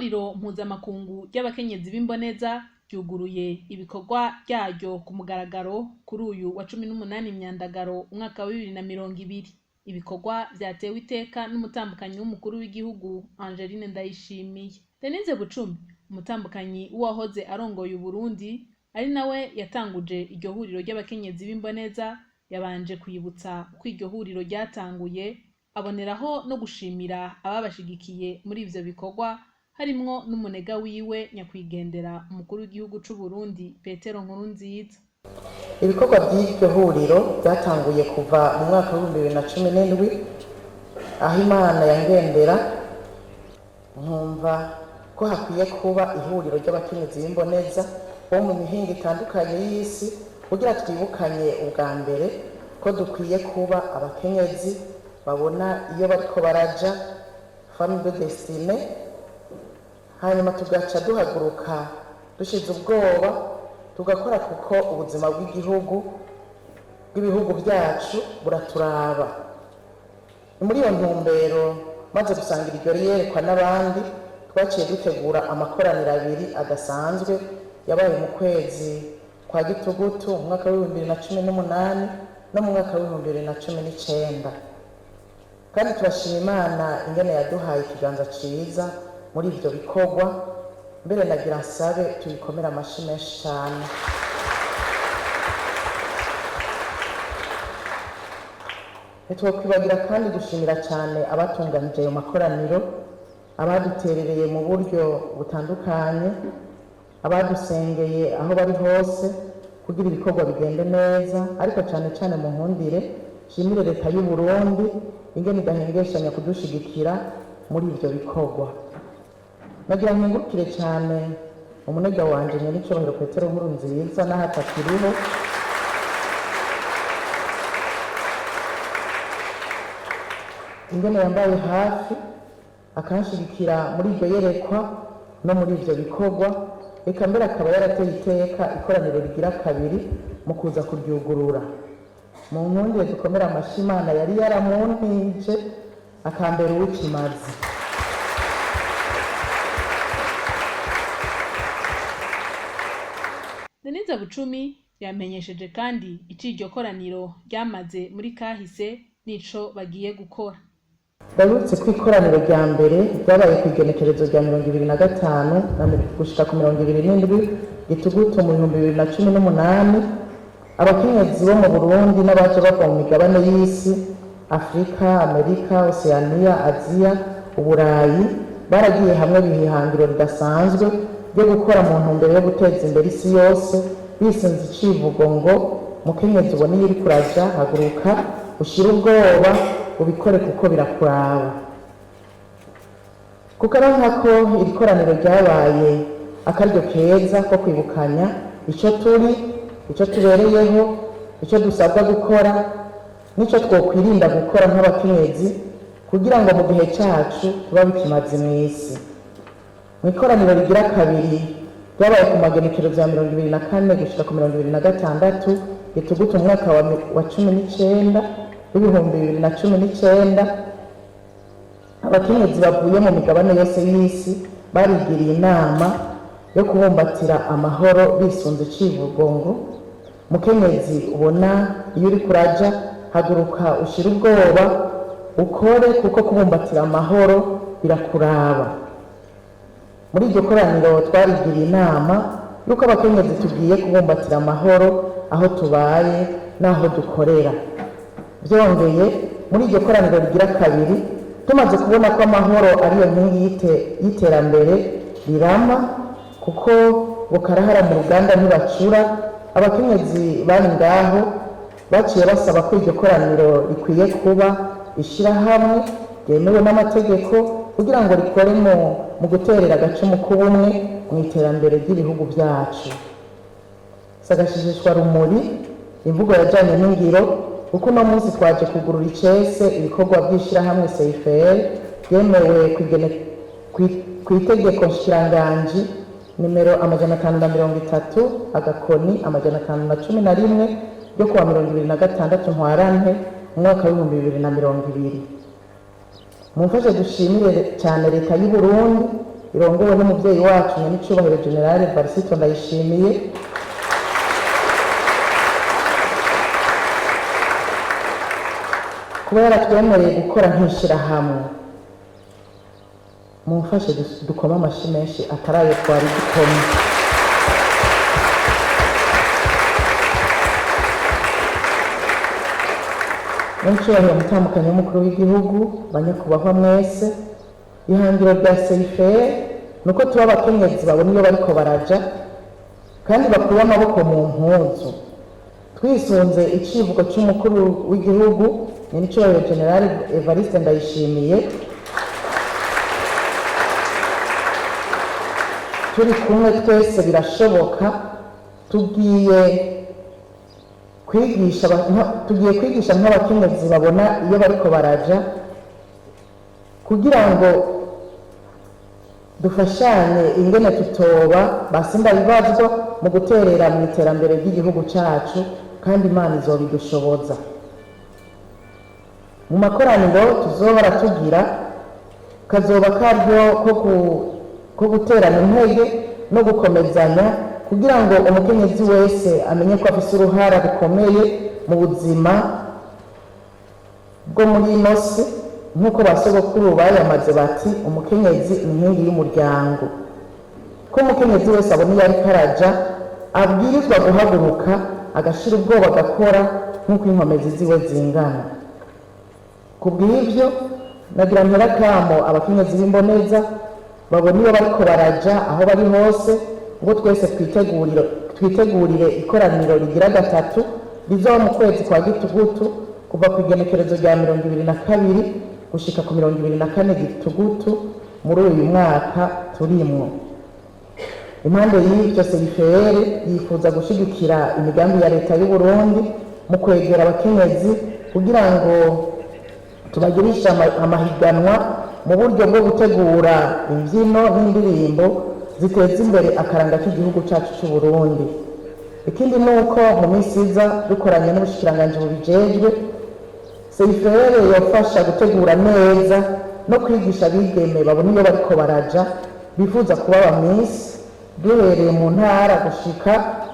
ihuriro mpuzamakungu ry'abakenyezi b'imboneza ryuguruye ibikorwa ryaryo ku mugaragaro kuri uyu wa 18 Myandagaro umwaka wa 2020. Ibikorwa vyatewe iteka n'umutambukanyi w'umukuru w'igihugu Angeline Ndayishimiye. Denise Bucumi, umutambukanyi w'uwahoze arongoye Uburundi, ari nawe yatanguje iryo huriro ry'abakenyezi b'imboneza, yabanje kwibutsa ko iryo huriro ryatanguye, aboneraho no gushimira ababashigikiye muri ivyo bikorwa, harimwo n'umunega wiwe nyakwigendera umukuru w'igihugu c'u Burundi Petero Nkurunziza. Ibikorwa by'iryo huriro byatanguye kuva mu mwaka wa 2017 aho Imana yangendera nkumva ko hakwiye kuba ihuriro ry'abakenyezi b'imboneza bo mu mihingo itandukanye y'isi kugira twibukanye ubwa mbere ko dukwiye kuba abakenyezi babona iyo bariko baraja femme de destinée, hanyuma tugaca duhaguruka dushize ubwoba tugakora kuko ubuzima bw'ibihugu byacu buraturaba. Muri iyo ntumbero maze gusangira iryo yerekwa n'abandi, twaciye dutegura amakoraniro abiri adasanzwe yabaye mu kwezi kwa Gitugutu mu mwaka wa 2018 no mu mwaka wa 2019, kandi turashima Imana ingene yaduhaye ikiganza ciza muri ivyo bikorwa. Mbere nagira nsabe tubikomera amashi menshi cyane. Ntitwokwibagira kandi gushimira cyane abatunganije ayo makoraniro, abaduterereye mu buryo butandukanye, abadusengeye aho bari hose kugira ibikorwa bigende neza, ariko cyane cyane mu nkundire shimire leta y'u Burundi ingene idahengeshanya kudushigikira muri ivyo bikorwa. Nagira nkengurukire cyane umunega wanje nyir'icyubahiro Petero Nkurunziza n'aho atakiriho, ingene yambaye hafi akanshigikira muri iryo yerekwa no muri ivyo bikorwa, reka mbere akaba yarateye iteka ikoraniro rigira kabiri mu kuza kuryugurura. Mu nkundire dukomera amashi Imana yari yaramuntije akambera uw'ikimazi. Denise Bucumi yamenyesheje kandi ico iryo koraniro ryamaze muri kahise n'ico bagiye gukora. Ndabutse ko ikoraniro rya mbere ryabaye ku igenekerezo rya 2025 gushika ku 2027 Gitugutu mu 2018, abakenyezi bo mu Burundi n'abaje bava mu migabane y'isi, Afrika, Amerika, Oceania, Aziya, Uburayi, baragiye hamwe bihangiro ridasanzwe ryo gukora mu ntumbero yo guteza imbere isi yose, bisinze icivugo ngo mukenyezi ubona iyo uri kuraja haguruka ushira ubwoba ubikore kuko birakuraba. Kuko ari nkako iri koraniro ryabaye akaryo keza ko kwibukanya ico turi, ico tubereyeho, ico dusabwa gukora, nico twokwirinda gukora nk'abakenyezi kugira ngo mu gihe cacu tuba bikimaze mw'isi. Mu ikoraniro rigira kabiri ryabaye ku magenekerezo ya 2024 gushika ku 2026 Gitugutu mu mwaka wa 19 2019, abakenyezi bavuye mu migabane yose y'isi barigiriye inama yo kubumbatira amahoro bisunze icivugo ngo mukenyezi ubona iyo uri kuraja haguruka ushira ubwoba ukore kuko kubumbatira amahoro birakuraba. Muri iryo koraniro twarigiriye inama yuko abakenyezi tugiye kubumbatira amahoro aho tubaye n'aho dukorera. Byongeye muri iryo koraniro rigira kabiri tumaze kubona ko amahoro ariyo nkingi y'iterambere rirama, kuko bukarahara mu ruganda ntibacura, abakenyezi bari ngaho baciye basaba ko iryo koraniro rikwiye kuba ishirahamwe ryemewe n'amategeko kugira ngo rikore mu guterera agacumu k'ubumwe mu iterambere ry'ibihugu byacu. Sagashishishwa rumuri imvugo yajanye n'ingiro, kuko uno munsi twaje kugurura icese ibikorwa by'ishirahamwe CIFR yemewe ku itegeko nshikiranganji nimero 530 agakoni 511 ryo kuwa 2026 Ntwarante mu mwaka wa 2020. Mumfashe dushimire cyane leta y'u Burundi irongowe n'umuvyeyi wacu nyenicubahiro General Varisito Ndayishimiye, kuba yaratwemereye gukora nk'ishirahamwe. Mumfashe dukoma amashi menshi atarayo twari dukoma. Nyenicubahiro mutandukanye w'umukuru w'igihugu, banyakubahwa mwese, ihangiro rya CIFR nuko tuba abakenyezi babona iyo bariko baraja kandi bakuye amaboko mu mpuzu, twisunze icivugo c'umukuru w'igihugu nyenicubahiro General Evariste Ndayishimiye, turi kumwe twese birashoboka. Tugiye kwigisha nk'abakenyezi babona iyo bariko baraja kugira ngo dufashanye ingene tutoba basinda bibazwa mu guterera mu iterambere ry'igihugu cacu, kandi Imana izobidushoboza. Mu makoraniro tuzohora tugira kazoba karyo ko guterana intege no gukomezanya kugira ngo umukenyezi wese amenye ko afise uruhara rukomeye mu buzima bwo muri ino si, nk'uko basogokuru bayamaze bati umukenyezi ni inkingi y'umuryango. Ko umukenyezi wese abona iyo ariko araja abwirizwa guhaguruka agashira ubwoba agakora nk'uko inkomezi ziwe zingana. Kubw'ivyo nagira ntera kamo abakenyezi b'imboneza babona iyo bariko baraja aho bari hose ngo twese twitegurire ikoraniro rigira gatatu rizoba mu kwezi kwa Gitugutu kuva ku igenekerezo rya 22 gushika ku 24 Gitugutu muri uyu mwaka turimwo. Impande y'ivyo CIFR yifuza gushigikira imigambi ya leta y'u Burundi mu kwegera abakenyezi kugira ngo tubagirisha amahiganwa mu buryo bwo gutegura imbyino n'indirimbo ziteza imbere akaranga k'igihugu cyacu cy'u Burundi. Ikindi nuko mu minsi iza dukoranye n'ubushikiranganje bubijejwe, CIFR yofasha gutegura neza no kwigisha abigeme babona iyo bariko baraja bifuza kuba abamisi, duhereye mu ntara gushika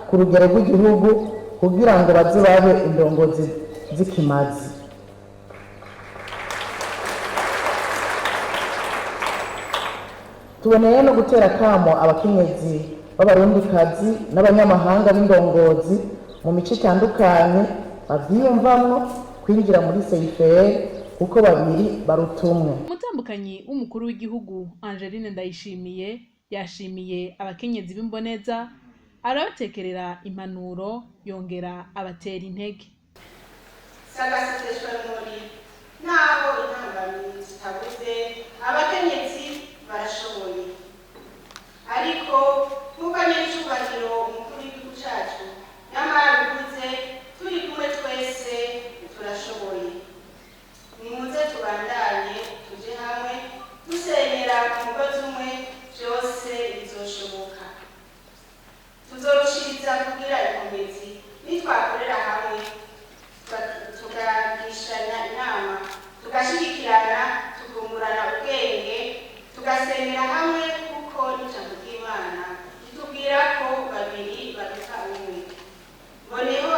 ku rugero rw'igihugu kugira ngo baze babe indongozi z'ikimazi. Tuboneye no gutera kamo abakenyezi b'abarundikazi n'abanyamahanga b'indongozi mu mico itandukanye bavyiyumvamwo kwinjira muri CIFR kuko babiri barutumwe. Umutambukanyi w'umukuru w'igihugu Angeline Ndayishimiye yashimiye abakenyezi b'imboneza, arabatekerera impanuro, yongera abatera intege. Sagasiteshwa muri naho intambamyi zitabuze abakenyezi barashoboye, ariko nk'uko nyir'icubahiro umukuru w'igihugu cacu nyamara bivuze turi kumwe twese turashoboye. Nimuze tubandanye tuje hamwe dusenyera ku mugozi umwe, byose bizoshoboka. Tuzorushiriza kugira inkomezi nitwakorera hamwe tugagishanya inama, tugashigikirana, tukungurana ubwenge, tugasenyera hamwe kuko n'ijambo ry'Imana ritubwira ko babiri baruta umwe. Mboneho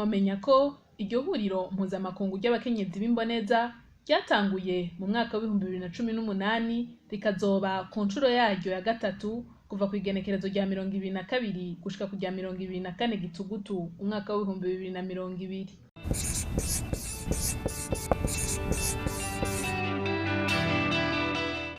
mwomenya ko iryo huriro mpuzamakungu ry'abakenyezi b'imboneza ryatanguye mu mwaka wa 2018 rikazoba ku nshuro yaryo ya gatatu kuva ku igenekerezo rya 22 gushika ku rya 24 Gitugutu umwaka wa 2020.